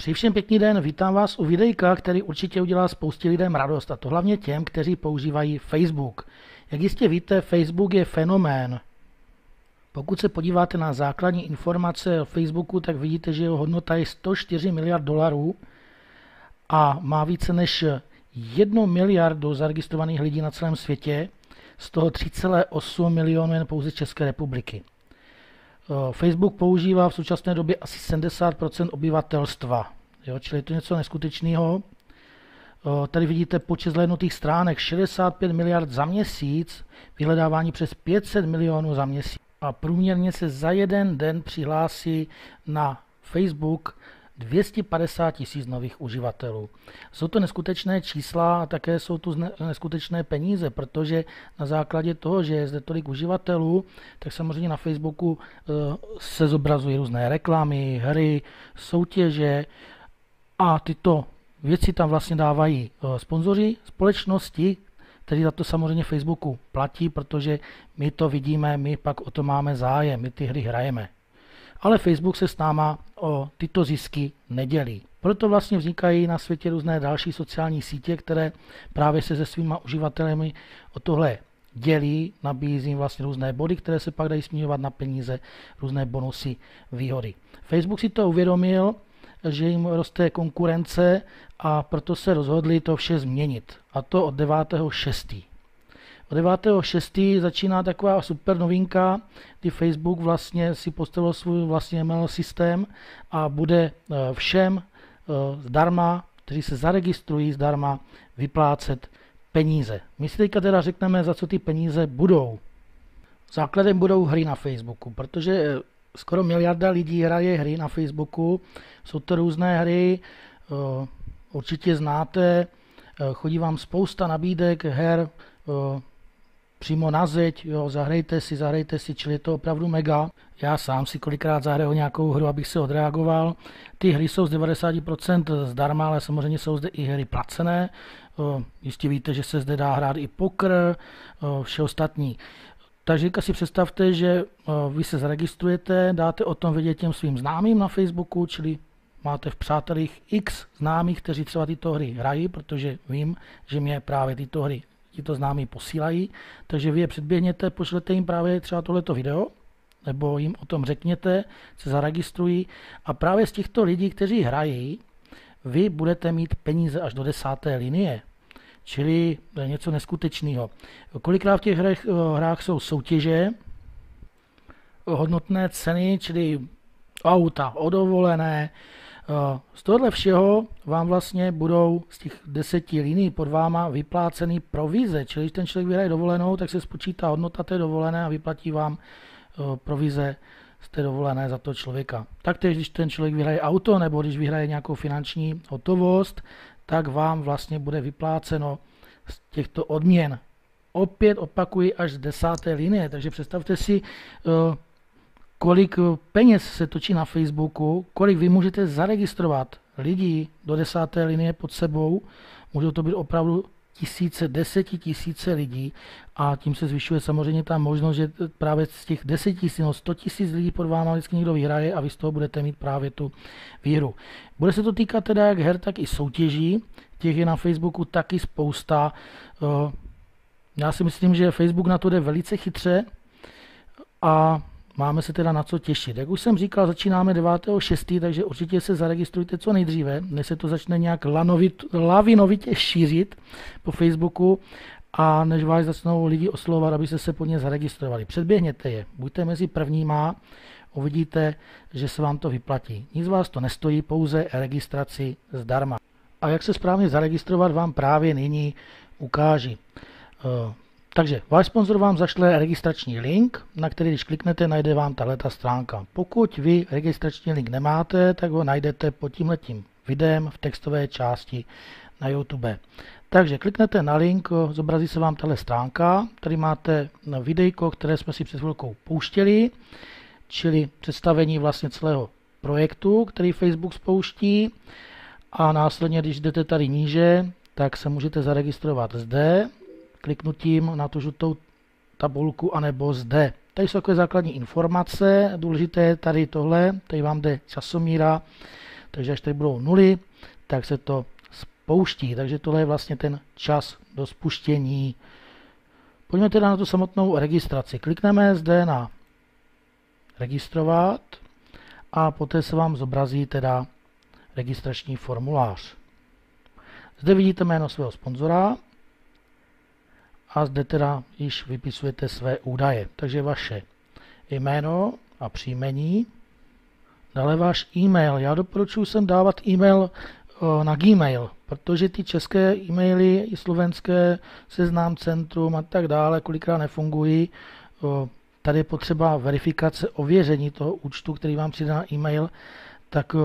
Přeji všem pěkný den, vítám vás u videjka, který určitě udělá spoustě lidem radost, a to hlavně těm, kteří používají Facebook. Jak jistě víte, Facebook je fenomén. Pokud se podíváte na základní informace o Facebooku, tak vidíte, že jeho hodnota je 104 miliard dolarů a má více než 1 miliardu zaregistrovaných lidí na celém světě, z toho 3,8 milionů jen pouze z České republiky. Facebook používá v současné době asi 70% obyvatelstva, jo, čili je to něco neskutečného. Tady vidíte počet zhlédnutých stránek 65 miliard za měsíc, vyhledávání přes 500 milionů za měsíc a průměrně se za jeden den přihlásí na Facebook 250 tisíc nových uživatelů. Jsou to neskutečné čísla a také jsou tu neskutečné peníze, protože na základě toho, že je zde tolik uživatelů, tak samozřejmě na Facebooku se zobrazují různé reklamy, hry, soutěže a tyto věci tam vlastně dávají sponzoři, společnosti, kteří za to samozřejmě Facebooku platí, protože my to vidíme, my pak o to máme zájem, my ty hry hrajeme. Ale Facebook se s náma o tyto zisky nedělí. Proto vlastně vznikají na světě různé další sociální sítě, které právě se se svýma uživateli o tohle dělí, nabízí jim vlastně různé body, které se pak dají směňovat na peníze, různé bonusy, výhody. Facebook si to uvědomil, že jim roste konkurence a proto se rozhodli to vše změnit. A to od 9.6. Od 9.6. začíná taková super novinka, kdy Facebook vlastně si postavil svůj vlastní ML systém a bude všem zdarma, kteří se zaregistrují zdarma, vyplácet peníze. My si teďka teda řekneme, za co ty peníze budou. Základem budou hry na Facebooku, protože skoro miliarda lidí hraje hry na Facebooku. Jsou to různé hry, určitě znáte, chodí vám spousta nabídek her, přímo na zeď, jo, zahrajte si, čili je to opravdu mega. Já sám si kolikrát zahraju nějakou hru, abych se odreagoval. Ty hry jsou z 90% zdarma, ale samozřejmě jsou zde i hry placené. Jistě víte, že se zde dá hrát i poker, vše ostatní. Takže si představte, že vy se zaregistrujete, dáte o tom vědět těm svým známým na Facebooku, čili máte v přátelích x známých, kteří třeba tyto hry hrají, protože vím, že mě právě tyto hry tito známí posílají, takže vy je předběhněte, pošlete jim právě třeba tohleto video, nebo jim o tom řekněte, se zaregistrují a právě z těchto lidí, kteří hrají, vy budete mít peníze až do 10. linie, čili něco neskutečného. Kolikrát v těch hrách jsou soutěže, hodnotné ceny, čili auta, dovolené. Z tohohle všeho vám vlastně budou z těch 10 linií pod váma vyplácený provize, čili když ten člověk vyhraje dovolenou, tak se spočítá hodnota té dovolené a vyplatí vám provize z té dovolené za toho člověka. Taktéž, když ten člověk vyhraje auto nebo když vyhraje nějakou finanční hotovost, tak vám vlastně bude vypláceno z těchto odměn. Opět opakuji až z 10. linie, takže představte si, kolik peněz se točí na Facebooku, kolik vy můžete zaregistrovat lidí do 10. linie pod sebou. Můžou to být opravdu desetitisíce lidí a tím se zvyšuje samozřejmě ta možnost, že právě z těch 10 000, 100 000 lidí pod váma vždycky někdo vyhraje a vy z toho budete mít právě tu výhru. Bude se to týkat teda jak her, tak i soutěží. Těch je na Facebooku taky spousta. Já si myslím, že Facebook na to jde velice chytře a máme se teda na co těšit. Jak už jsem říkal, začínáme 9.6., takže určitě se zaregistrujte co nejdříve, než se to začne nějak lavinovitě šířit po Facebooku a než vás začnou lidi oslovovat, aby se pod ně zaregistrovali. Předběhněte je, buďte mezi prvníma, uvidíte, že se vám to vyplatí. Nic vás to nestojí, pouze registraci zdarma. A jak se správně zaregistrovat, vám právě nyní ukáži. Takže váš sponzor vám zašle registrační link, na který když kliknete, najde vám tahleta stránka. Pokud vy registrační link nemáte, tak ho najdete pod tímhletím videem v textové části na YouTube. Takže kliknete na link, zobrazí se vám tahle stránka, tady máte videjko, které jsme si před chvilkou pouštěli, čili představení vlastně celého projektu, který Facebook spouští. A následně, když jdete tady níže, tak se můžete zaregistrovat zde, kliknutím na tu žlutou tabulku, anebo zde. Tady jsou takové základní informace, důležité je tady tohle, tady vám jde časomíra, takže až tady budou nuly, tak se to spouští. Takže tohle je vlastně ten čas do spuštění. Pojďme teda na tu samotnou registraci. Klikneme zde na registrovat a poté se vám zobrazí teda registrační formulář. Zde vidíte jméno svého sponzora a zde teda již vypisujete své údaje. Takže vaše jméno a příjmení, dále váš e-mail. Já doporučuji sem dávat e-mail na Gmail, protože ty české e-maily i slovenské, Seznam Centrum a tak dále kolikrát nefungují. Tady je potřeba verifikace, ověření toho účtu, který vám přijde na e-mail, tak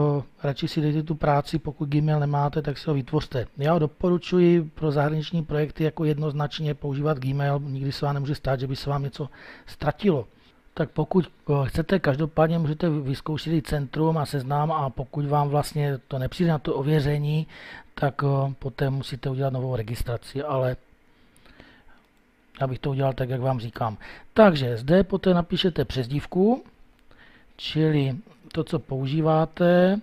radši si dejte tu práci, pokud Gmail nemáte, tak si ho vytvořte. Já doporučuji pro zahraniční projekty jako jednoznačně používat Gmail, nikdy se vám nemůže stát, že by se vám něco ztratilo. Tak pokud chcete, každopádně můžete vyzkoušet i Centrum a Seznam a pokud vám vlastně to nepřijde na to ověření, tak poté musíte udělat novou registraci, ale já bych to udělal tak, jak vám říkám. Takže zde poté napíšete přezdívku, čili to, co používáte,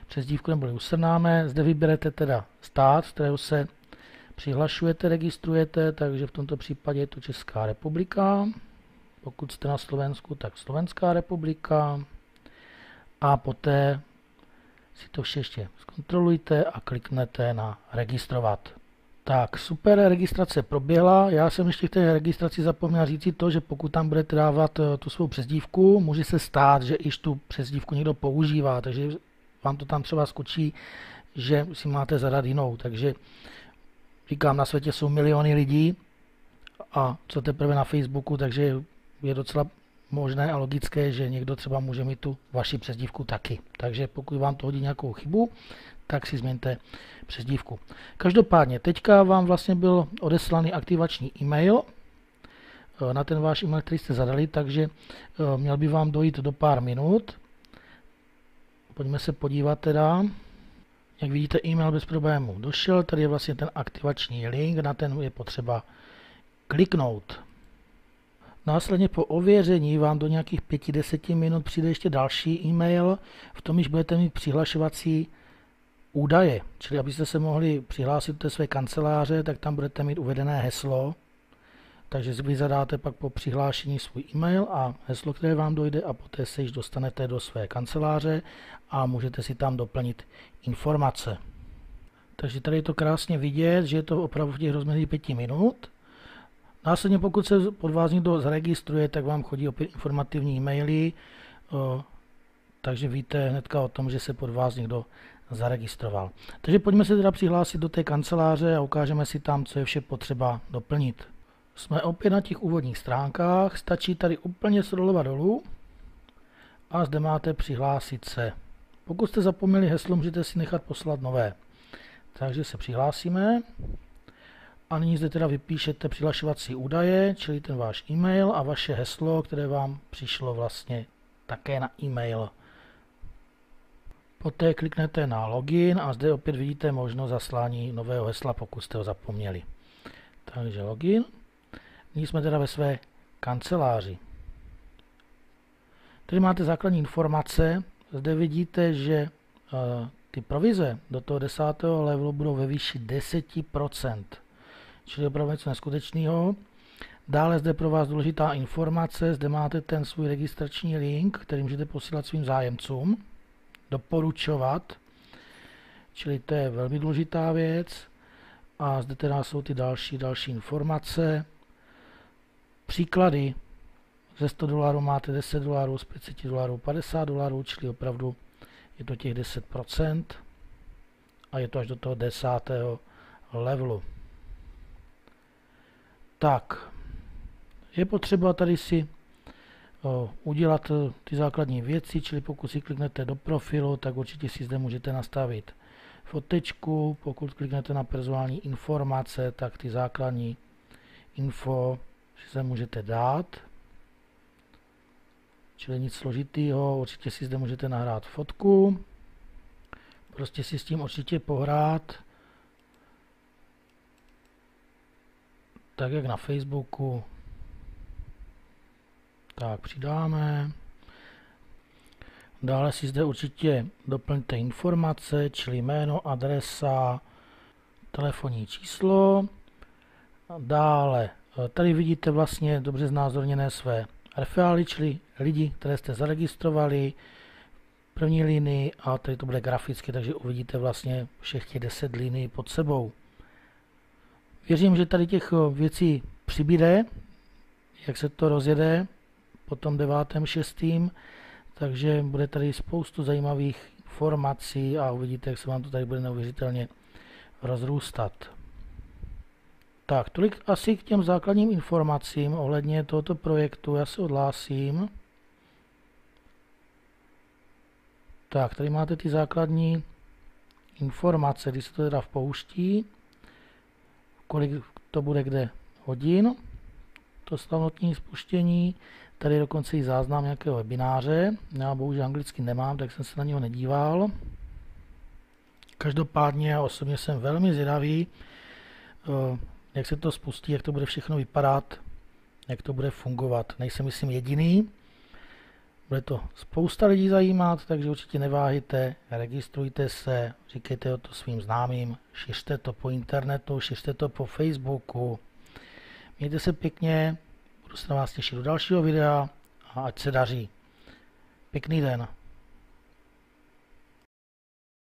přezdívku neboli usrnáme, zde vyberete teda stát, z kterého se přihlašujete, registrujete, takže v tomto případě je to Česká republika. Pokud jste na Slovensku, tak Slovenská republika. A poté si to vše ještě zkontrolujte a kliknete na registrovat. Tak, super, registrace proběhla. Já jsem ještě v té registraci zapomněl říct to, že pokud tam budete dávat tu svou přezdívku, může se stát, že iž tu přezdívku někdo používá, takže vám to tam třeba skočí, že si máte zadat jinou. Takže říkám, na světě jsou miliony lidí a co teprve na Facebooku, takže je docela možné a logické, že někdo třeba může mít tu vaši přezdívku taky. Takže pokud vám to hodí nějakou chybu, tak si změňte přezdívku. Každopádně, teďka vám vlastně byl odeslaný aktivační e-mail na ten váš e-mail, který jste zadali, takže měl by vám dojít do pár minut. Pojďme se podívat teda. Jak vidíte, e-mail bez problémů došel, tady je vlastně ten aktivační link, na ten je potřeba kliknout. Následně po ověření vám do nějakých 5-10 minut přijde ještě další e-mail, v tom již budete mít přihlašovací údaje, čili abyste se mohli přihlásit do té své kanceláře, tak tam budete mít uvedené heslo, takže vy zadáte pak po přihlášení svůj e-mail a heslo, které vám dojde a poté se již dostanete do své kanceláře a můžete si tam doplnit informace. Takže tady je to krásně vidět, že je to opravdu v těch rozmezí 5 minut. Následně pokud se pod vás někdo zaregistruje, tak vám chodí opět informativní e-maily, takže víte hnedka o tom, že se pod vás někdo zaregistroval. Takže pojďme se teda přihlásit do té kanceláře a ukážeme si tam, co je vše potřeba doplnit. Jsme opět na těch úvodních stránkách, stačí tady úplně scrollovat dolů a zde máte přihlásit se. Pokud jste zapomněli heslo, můžete si nechat poslat nové. Takže se přihlásíme. A nyní zde teda vypíšete přihlašovací údaje, čili ten váš e-mail a vaše heslo, které vám přišlo vlastně také na e-mail. Poté kliknete na login a zde opět vidíte možnost zaslání nového hesla, pokud jste ho zapomněli. Takže login. Nyní jsme teda ve své kanceláři. Tady máte základní informace. Zde vidíte, že ty provize do toho 10. levelu budou ve výši 10%. Čili opravdu něco neskutečného. Dále zde pro vás důležitá informace, zde máte ten svůj registrační link, který můžete posílat svým zájemcům, doporučovat, čili to je velmi důležitá věc. A zde teda jsou ty další informace. Příklady, ze $100 máte $10, z $500 $50, čili opravdu je to těch 10% a je to až do toho 10. levelu. Tak, je potřeba tady si udělat ty základní věci, čili pokud si kliknete do profilu, tak určitě si zde můžete nastavit fotečku, pokud kliknete na personální informace, tak ty základní info si zde můžete dát, čili nic složitýho, určitě si zde můžete nahrát fotku, prostě si s tím určitě pohrát, tak jak na Facebooku. Tak přidáme. Dále si zde určitě doplňte informace, čili jméno, adresa, telefonní číslo. Dále tady vidíte vlastně dobře znázorněné své referály, čili lidi, které jste zaregistrovali, první linii, a tady to bude graficky, takže uvidíte vlastně všech těch 10 linií pod sebou. Věřím, že tady těch věcí přibude, jak se to rozjede po tom 9.6. Takže bude tady spoustu zajímavých informací a uvidíte, jak se vám to tady bude neuvěřitelně rozrůstat. Tak, tolik asi k těm základním informacím ohledně tohoto projektu. Já se odhlásím. Tak, tady máte ty základní informace, když se to teda vpouští, kolik to bude kde hodin, to slavnotní spuštění. Tady je dokonce i záznam nějakého webináře. Já bohužel anglicky nemám, tak jsem se na něho nedíval. Každopádně já osobně jsem velmi zvědavý, jak se to spustí, jak to bude všechno vypadat, jak to bude fungovat. Nejsem, myslím, jediný. Bude to spousta lidí zajímat, takže určitě neváhejte, registrujte se, říkejte o to svým známým, šiřte to po internetu, šiřte to po Facebooku. Mějte se pěkně, budu se na vás těšit do dalšího videa a ať se daří. Pěkný den.